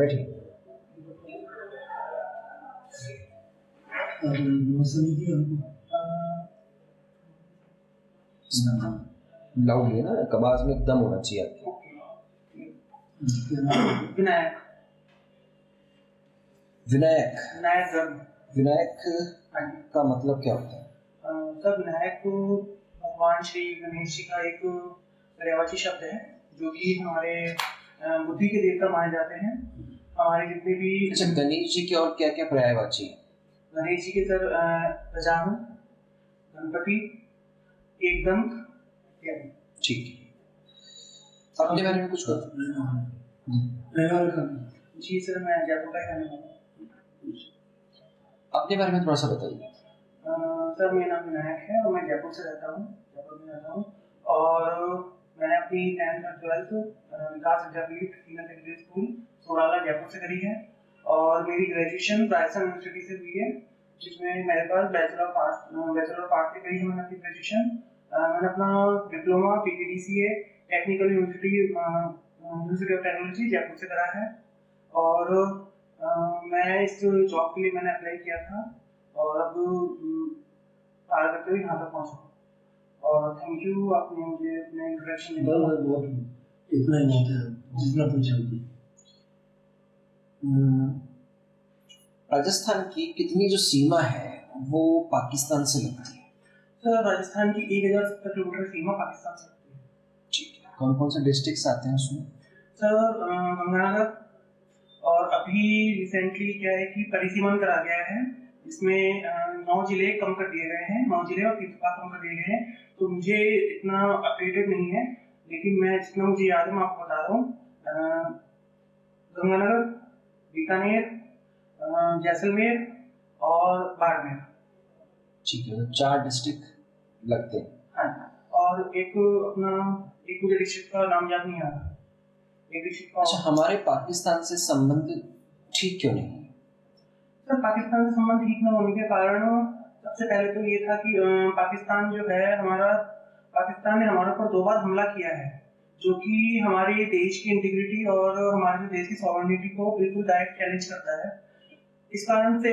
बैठिए। लाउड है ना, आवाज में दम होना चाहिए आपकी। विनायक। विनायक। विनायक विनायक का मतलब क्या होता है? सर विनायक भगवान श्री गणेश जी का एक पर्यायवाची शब्द है जो कि हमारे बुद्धि के देवता माने जाते हैं। हमारे जितने भी अच्छा, गणेश जी के और क्या क्या पर्यायवाची हैं? गणेश जी के सर गजानन, गणपति, एकदंत इत्यादि। ठीक है, अपने बारे में कुछ जी सर, मैं जयपुर का रहने वाला हूँ। अपने बारे में थोड़ा सा बताइए। सर मेरा नाम विनायक है और मैं जयपुर से रहता हूँ, जयपुर में रहता हूँ। और मैंने अपनी 10th और 12th Vikas Vidyapeeth female secondary school Sodala Jaipur से करी है। और मेरी ग्रेजुएशन राजस्थान यूनिवर्सिटी से हुई है, जिसमें मेरे पास बैचलर ऑफ आर्ट्स से करी है मैंने अपनी ग्रेजुएशन। मैंने अपना diploma PGDCA technical university of technology Jaipur से करा है। और मैं इस जॉब के लिए मैंने अप्लाई किया था और अब कार्य करते हुए यहाँ तक पहुँचा। और थैंक यू, आपने मुझे अपने इंट्रोडक्शन दिया। बहुत इतना ही बहुत है जितना पूछा। राजस्थान की कितनी जो सीमा है वो पाकिस्तान से लगती है? सर राजस्थान की 1070 किलोमीटर सीमा पाकिस्तान से लगती है। ठीक है, कौन कौन से डिस्ट्रिक्ट्स आते हैं उसमें? सर गंगानगर, और अभी रिसेंटली क्या है कि परिसीमन करा गया है, इसमें 9 जिले कम कर दिए गए हैं, 9 जिले और 3 तालुका कम कर दिए गए हैं। तो मुझे इतना अपडेटेड नहीं है, लेकिन मैं जितना मुझे याद है मैं आपको बता रहा हूँ। गंगानगर, बीकानेर, जैसलमेर और बाड़मेर। ठीक है, तो 4 डिस्ट्रिक्ट लगते हैं। हाँ, और एक मुझे डिस्ट्रिक्ट का नाम याद नहीं आ रहा। अच्छा, हमारे पाकिस्तान से संबंध ठीक क्यों नहीं है? सर पाकिस्तान से संबंध ठीक न होने के कारण सबसे पहले तो ये था कि पाकिस्तान जो है पाकिस्तान ने हमारे ऊपर 2 बार हमला किया है, जो कि हमारे देश की इंटीग्रिटी और हमारे देश की सॉवरेनिटी को बिल्कुल डायरेक्ट चैलेंज करता है। इस कारण से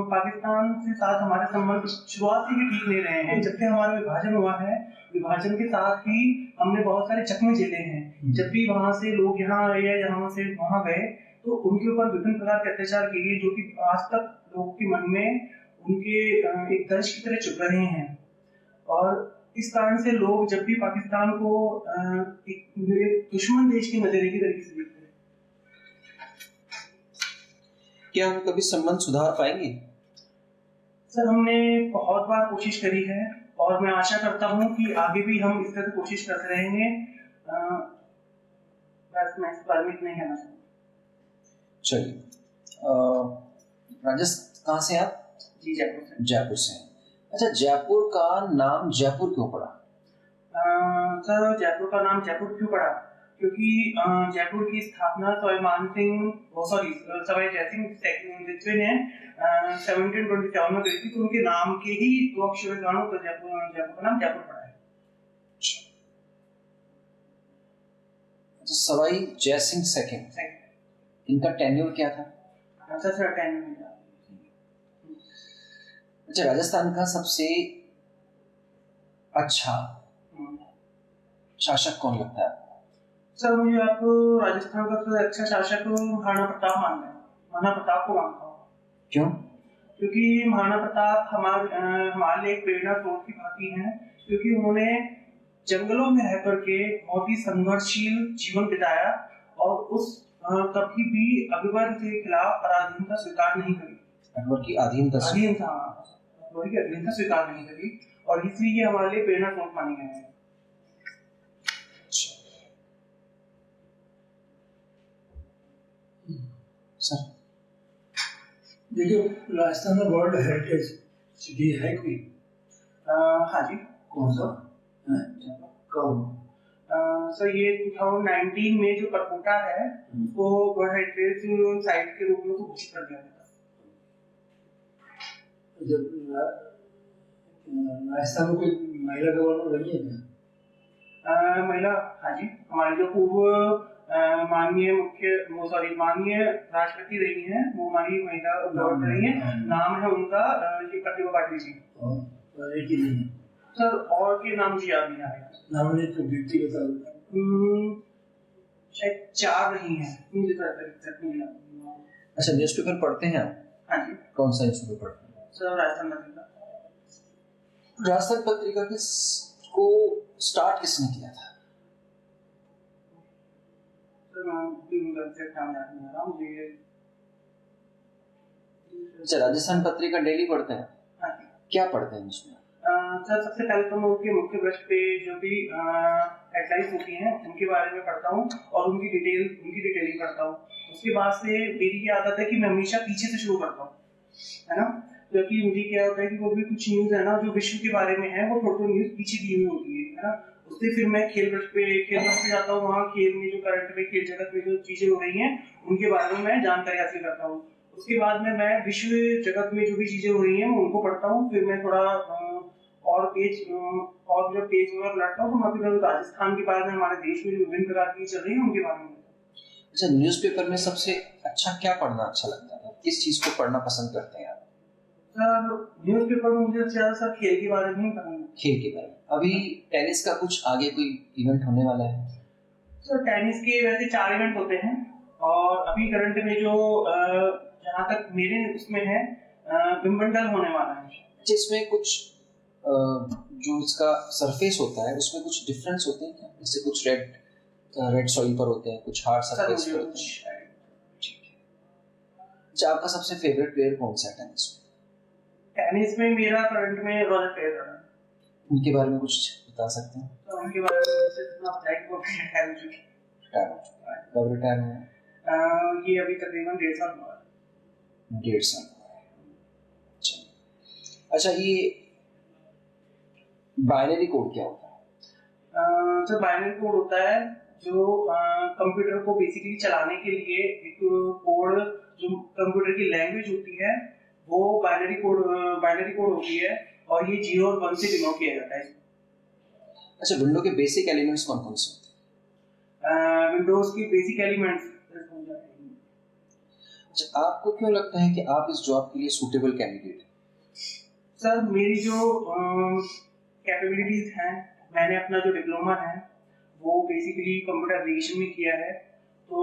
पाकिस्तान के साथ हमारे संबंध शुरुआत से ही ठीक नहीं रहे हैं। जब से हमारा विभाजन हुआ है, विभाजन के साथ ही हमने बहुत सारे चकमे झेले हैं। जब भी वहां से लोग यहाँ आए या यहाँ से वहां गए तो उनके ऊपर विभिन्न प्रकार के अत्याचार किए गए, जो कि आज तक लोगों के मन में उनके एक दर्ज की तरह चुभ रहे हैं। और इस कारण से लोग जब भी पाकिस्तान को एक दुश्मन देश की नजरिए की तरीके से देखते हैं। क्या हम कभी संबंध सुधार पाएंगे? सर हमने बहुत बार कोशिश करी है और मैं आशा करता हूं कि आगे भी हम इस तरह से कोशिश करते रहेंगे। बस मैं इस बारे में इतना ही कहना चाहूँगा। चलिए, राजस्थान कहाँ से आप? जी जयपुर से। जयपुर से। अच्छा, जयपुर का नाम जयपुर क्यों पड़ा? सर जयपुर का नाम जयपुर क्यों पड़ा, क्योंकि जयपुर की स्थापना सवाई जयसिंह द्वितीय ने 1727 में करी थी। तो उनके नाम के ही 2 अक्षर के कारण तो जयपुर का नाम जयपुर पड़ा है। अच्छा, सवाई जयसिंह सेकंड, इनका टेन्योर क्या था? सर टेन्योर था। अच्छा, राजस्थान का सबसे अच्छा शासक कौन लगता है? सर मुझे आपको राजस्थान का सबसे अच्छा शासक महाराणा प्रताप को मानता हूँ। क्यों? क्योंकि महाराणा प्रताप हमारे लिए एक प्रेरणा स्रोत की भांति हैं, क्योंकि उन्होंने जंगलों में रह करके बहुत ही संघर्षशील जीवन बिताया और उस कभी भी अकबर के खिलाफ पराधीनता स्वीकार नहीं करी। अकबर की अधीनता स्वीकार नहीं करी, और इसलिए ये हमारे लिए प्रेरणा स्रोत माने गए हैं। सर देखिए, राजस्थान में वर्ल्ड हेरिटेज सिटी है कोई? हाँ जी। कौन सा? कब? सर ये 2019 में जो परकोटा है वो वर्ल्ड हेरिटेज साइट के रूप में तो घोषित कर दिया गया था। राजस्थान में कोई महिला गवर्नर रही है क्या? महिला, हाँ जी, हमारी जो पूर्व माननीय राष्ट्रपति रही हैं, वो हमारी महिला गवर्नर रही हैं। नाम है उनका श्री प्रतिभा पाटिल जी। एक ही नहीं सर, और के नाम जी याद नहीं आ रहे। नाम नहीं तो व्यक्ति बता दो। शायद 4 नहीं है, मुझे तो एग्जैक्ट नहीं याद। अच्छा, न्यूज़पेपर पढ़ते हैं आप? हाँ जी। कौन सा न्यूज़पेपर पढ़ते हैं? सर, राजस्थान पत्रिका। राजस्थान पत्रिका को स्टार्ट किसने किया था? मुझे। अच्छा, राजस्थान पत्रिका डेली पढ़ते हैं? हाँ। क्या पढ़ते हैं उसमें? सर, सबसे पहले तो मैं उनके मुख्य पृष्ठ पे जो भी हेडलाइंस होती हैं उनके बारे में पढ़ता हूँ और उनकी डिटेलिंग पढ़ता हूँ। उसके बाद से मेरी ये आदत है कि मैं हमेशा पीछे से शुरू करता हूँ, है ना, क्योंकि मुझे क्या होता है कि वो भी कुछ न्यूज़ है ना जो विश्व के बारे में है, वो थोड़ी न्यूज़ पीछे दी हुई होती है ना। उससे फिर मैं खेल पृष्ठ पे जाता हूँ, वहाँ खेल में जो करंट में खेल जगत में जो चीजें हो रही हैं उनके बारे में मैं जानकारी हासिल करता हूँ। उसके बाद में मैं विश्व जगत में जो भी चीजें हो रही हैं मैं उनको पढ़ता हूँ। फिर मैं थोड़ा और जब पेज में पलटता हूँ तो मैं फिर राजस्थान के बारे में, हमारे देश में जो विभिन्न प्रकार की चल रही है उनके बारे में। अच्छा, न्यूज़पेपर में सबसे अच्छा क्या पढ़ना अच्छा लगता है? किस चीज को पढ़ना पसंद करते हैं आप? सर, न्यूज़पेपर में मुझे ज्यादा सर खेल के बारे में ही पढ़ना है। खेल के बारे में? अभी टेनिस का कुछ आगे कोई इवेंट होने वाला है? सर, टेनिस के वैसे 4 इवेंट होते हैं और अभी करंट में जो जहाँ तक मेरे उसमें है विंबलडन होने वाला है, जिसमें कुछ जो इसका सरफेस होता है उसमें कुछ डिफरेंस होते हैं क्या? जैसे कुछ रेड सॉइल पर होते हैं, कुछ हार्ड सरफेस पर होते हैं। ठीक है। अच्छा, आपका सबसे फेवरेट प्लेयर कौन सा है टेनिस में? टेनिस में मेरा करंट में रॉजर फेडरर है। उनके बारे में कुछ बता सकते हैं? तो उनके बारे में मुझे इतना पता है कि वो रिटायर हो चुके हैं। कब रिटायर हुए? ये अभी तकरीबन 1.5 साल हुआ है। 1.5 साल। अच्छा, ये बाइनरी कोड क्या होता है? सर, बाइनरी कोड होता है जो कंप्यूटर को बेसिकली चलाने के लिए एक कोड, जो कंप्यूटर की लैंग्वेज होती है वो बाइनरी कोड होती है और ये 0 और 1 से डिनोट किया जाता है। अच्छा, विंडो के बेसिक एलिमेंट्स कौन कौन से होते हैं? विंडोज की बेसिक एलिमेंट्स। अच्छा, आपको क्यों लगता है कि आप इस जॉब के लिए सूटेबल कैंडिडेट हैं? सर, मेरी जो कैपेबिलिटीज हैं, मैंने अपना जो डिप्लोमा है वो बेसिकली कंप्यूटर एप्लीकेशन में किया है, तो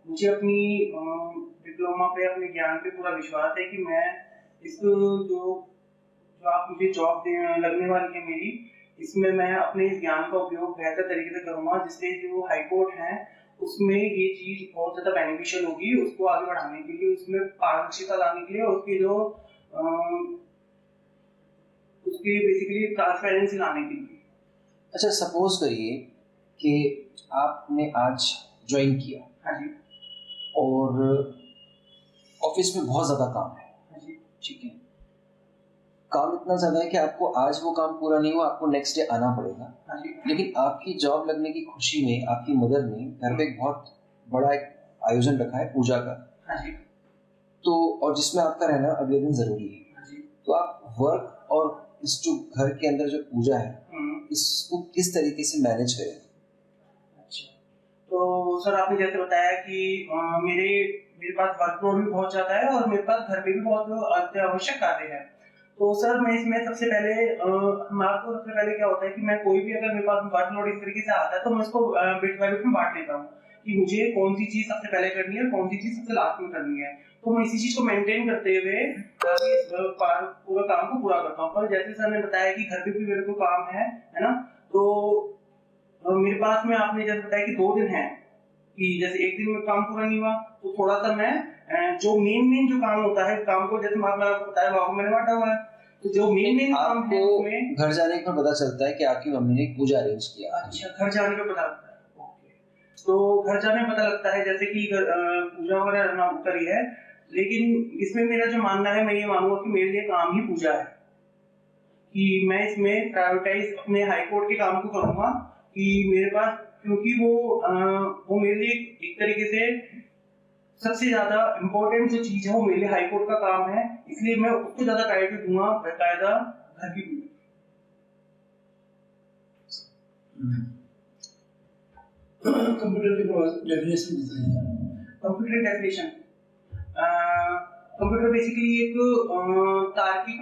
मुझे अपनी डिप्लोमा पे, अपने ज्ञान पे पूरा विश्वास है कि मैं इस जो आप मुझे जॉब लगने वाली है मेरी, इसमें मैं अपने इस ज्ञान का उपयोग बेहतर तरीके से करूँगा, जिससे जो हाई कोर्ट है उसमें ये चीज़ बहुत ज़्यादा बेनिफिशियल होगी उसको आगे बढ़ाने के लिए, उसमें पारदर्शिता लाने के लिए और उसकी जो उसकी बेसिकली ट्रांसपेरेंसी लाने के लिए। अच्छा, सपोज करिए कि आपने आज ज्वाइन किया। हाँ जी। और ऑफिस में बहुत ज़्यादा काम है। हाँ जी। ठीक है, काम इतना ज़्यादा है कि आपको आज वो काम पूरा नहीं हुआ, आपको नेक्स्ट डे आना पड़ेगा। हाँ जी। लेकिन आपकी जॉब लगने की खुशी में आपकी मदर ने घर पे एक बहुत बड़ा एक आयोजन रखा है पूजा का। हाँ जी। तो और जिसमें आपका रहना अगले दिन ज़रूरी है। हाँ जी। तो आप वर्क और इस जो घर के अंदर जो पूजा है इसको किस तरीके से मैनेज करें? अच्छा, तो सर आपने जैसे बताया कि मेरे पास वर्कलोड भी बहुत ज़्यादा है और मेरे पास घर पे भी बहुत आवश्यक कार्य है। तो सर मैं इसमें सबसे पहले क्या होता है कि मैं कोई भी अगर मेरे पास वर्कलोड इस तरीके से आता है तो मैं उसको बिट बाय बिट में बांट लेता हूँ कि मुझे कौन सी चीज़ सबसे पहले करनी है, कौन सी चीज़ सबसे लास्ट में करनी है। तो मैं इसी चीज़ को मेंटेन करते हुए पूरा काम को पूरा करता हूँ। पर जैसे सर ने बताया कि घर पे भी मेरे को काम है ना, तो मेरे पास में आपने जैसे बताया कि 2 दिन है कि जैसे एक दिन में काम पूरा नहीं हुआ तो थोड़ा सा मैं जो मेन जो काम होता है, काम को जैसे मैंने आपको बताया वहाँ मैंने बांटा हुआ है, तो जो मेन काम है उसमें घर जाने पर पता चलता है कि आपकी मम्मी ने पूजा अरेंज किया। अच्छा, घर जाने पर पता लगता है। ओके, तो घर जाने में पता लगता है जैसे कि पूजा वगैरह ना करी है, लेकिन इसमें मेरा जो मानना है, मैं ये मानूंगा कि मेरे लिए काम ही पूजा है, कि मैं इसमें प्रायोरिटाइज अपने हाई कोर्ट के काम को करूंगा कि मेरे पास, क्योंकि वो मेरे लिए एक तरीके से सबसे ज्यादा इम्पोर्टेंट जो चीज है वो मेरे लिए हाई कोर्ट का काम है, इसलिए मैं उसको ज्यादा प्रायोरिटी दूंगा बाकायदा घर की पूजा। कंप्यूटर के डेफिनेशन बताइए। कंप्यूटर डेफिनेशन, कंप्यूटर बेसिकली एक तार्किक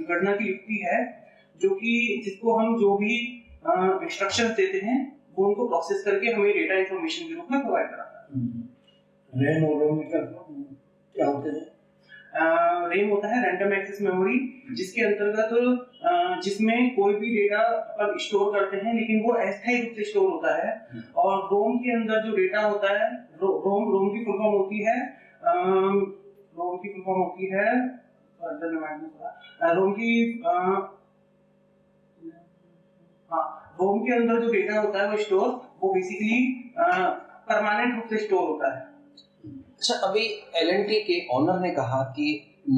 गणना की युक्ति है जो कि जिसको हम जो भी इंस्ट्रक्शंस देते हैं वो उनको प्रोसेस करके हमें डेटा इंफॉर्मेशन के रूप में प्रोवाइड कराता है। रैम और रोम क्या होते हैं? रैम होता है रैंडम एक्सेस मेमोरी, जिसके अंतर्गत जिसमें कोई भी डेटा अपन स्टोर करते हैं लेकिन वो अस्थायी रूप से स्टोर होता है। और रोम के अंदर जो डेटा होता है, रोम की फुल फॉर्म होती है रोम की रोम के अंदर जो डेटा होता है वो स्टोर, वो बेसिकली परमानेंट रूप से स्टोर होता है। अच्छा, अभी एल&टी के ऑनर ने कहा कि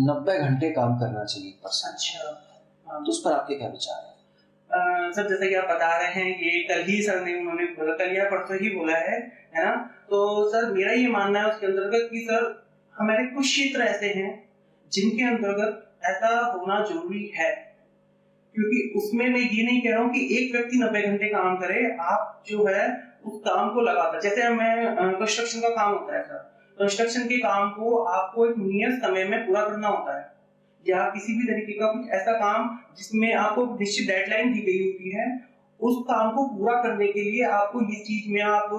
90 घंटे काम करना चाहिए पर्सन। अच्छा, तो उस पर आपके क्या विचार है? सर जैसे कि आप बता रहे हैं, ये कल ही सर ने उन्होंने बोला, कल या परसों ही बोला है ना। तो सर मेरा ये मानना है उसके अंतर्गत कि सर हमारे कुछ क्षेत्र ऐसे हैं जिनके अंतर्गत ऐसा होना जरूरी है, क्योंकि उसमें मैं ये नहीं कह रहा हूँ कि एक व्यक्ति 90 घंटे काम करे। आप जो है उस काम को लगातार, जैसे मैं कंस्ट्रक्शन का काम होता है सर, कंस्ट्रक्शन के काम को आपको एक नियत समय में पूरा करना होता है, या किसी भी तरीके का कुछ ऐसा काम जिसमें आपको निश्चित डेडलाइन दी गई होती है, उस काम को पूरा करने के लिए आपको इस चीज में आप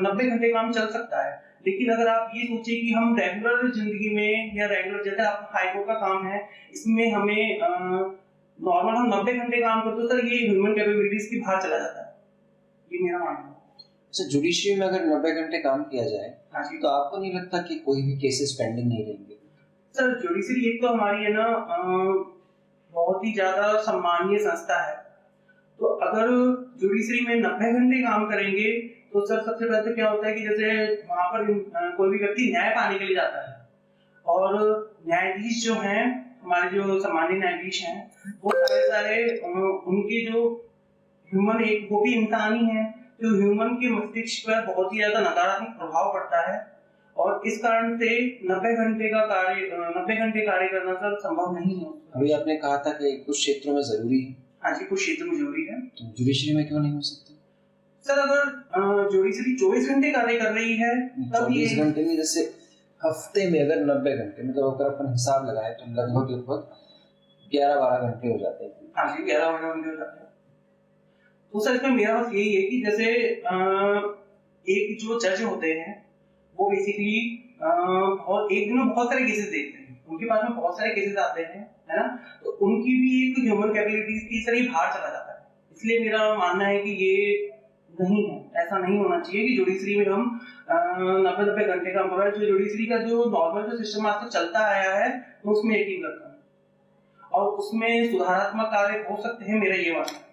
90 घंटे काम चल सकता है। लेकिन अगर आप ये सोचे कि हम रेगुलर जिंदगी में या रेगुलर, जैसे आपका हाईकोर्ट का काम है, इसमें हमें नॉर्मल हम 90 घंटे काम करते हो, सर ये ह्यूमन कैपेबिलिटीज की बाहर चला जाता है, ये मेरा मानना है। अच्छा, जुडिशरी में अगर 90 घंटे काम किया जाए तो आपको नहीं लगता कि कोई भी केसेस पेंडिंग नहीं रहेंगे? सर जुडिशरी एक तो हमारी है ना बहुत ही ज्यादा सम्मानीय संस्था है, तो अगर जुडिशरी में 90 घंटे काम करेंगे तो सर सबसे पहले क्या होता है कि जैसे वहां पर कोई भी व्यक्ति न्याय पाने के लिए जाता है, और न्यायाधीश जो हैं, हमारे जो सामान्य न्यायाधीश हैं, वो सारे उनके जो ह्यूमन, एक वो भी इंसान ही है, जो ह्यूमन के मस्तिष्क पर बहुत ही ज्यादा नकारात्मक प्रभाव पड़ता है, और इस कारण से 90 घंटे कार्य करना सर संभव नहीं है। अभी आपने कहा था कि कुछ क्षेत्रों में जरूरी है। हाँ जी, कुछ क्षेत्रों में जरूरी है, तो जुडिशरी में क्यों नहीं हो सकती? सर अगर जुडिशरी 24 घंटे कार्य कर रही है तब 24 घंटे नहीं, जैसे हफ्ते में अगर 90 घंटे, मतलब अगर अपन हिसाब लगाए तो लगभग 11-12 घंटे हो जाते हैं। हाँ जी, 11 घंटे हो जाते हैं। तो सर इसमें मेरा बस यही है कि जैसे एक जो जज होते हैं वो बेसिकली एक दिन में बहुत सारे केसेस देखते हैं, उनके पास में बहुत सारे केसेस आते हैं, है ना, तो उनकी भी एक ह्यूमन कैपेबिलिटीज की तरह बाहर चला जाता है। इसलिए मेरा मानना है कि ये नहीं है, ऐसा नहीं होना चाहिए कि जुडिशरी में हम 90 घंटे काम कर रहे हैं। जो जुडिशरी का जो नॉर्मल जो सिस्टम आज तक चलता आया है मैं उसमें यकीन करता हूँ, और उसमें सुधारात्मक कार्य हो सकते हैं, मेरा ये मानना है।